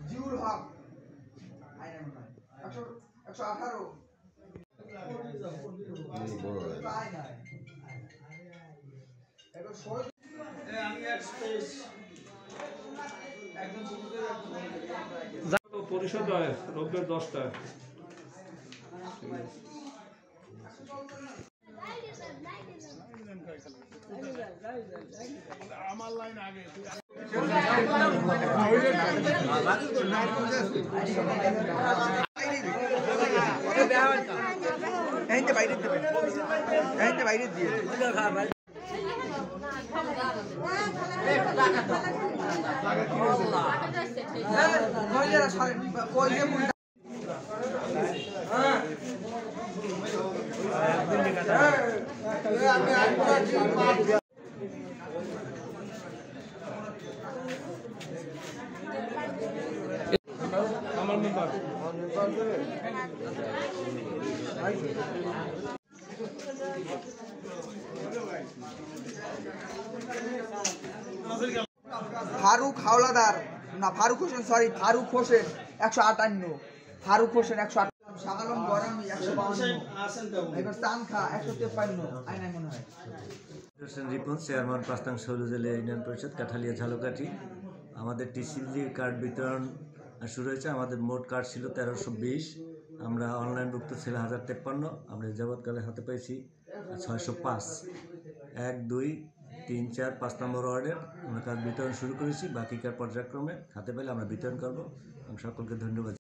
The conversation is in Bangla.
জিউল হক 118 পরিশোধ হয় রোববার 10টায়। আমার লাইন আগে বাইরে দিয়ে আমার মেম্বার ফারুক হাওলাদার না ফারুক হোসেন সরি ফারুক হোসেন 158 ফারুক হোসেন 158 শাহালম গরামি 152 এবার সান খা 153 আইনাই মনে হয় হোসেন রিপন চেয়ারম্যান পাঁচতাং সৌরজেলা ইউনিয়ন পরিষদ কাঠালিয়া ঝালকাঠি। আমাদের টিসিবি কার্ড বিতরণ শুরু হয়েছে। আমাদের মোট কার্ড ছিল 1320, আমরা অনলাইন ভুক্ত ছিল 1053, আমরা যাবৎকালে হাতে পেয়েছি 605। 1, 2, 3, 4, 5 নম্বর ওয়ার্ডের আমরা কার্ড বিতরণ শুরু করেছি। বাকি কার্ড পর্যায়ক্রমে হাতে পেলে আমরা বিতরণ করবো। আমি সকলকে ধন্যবাদ।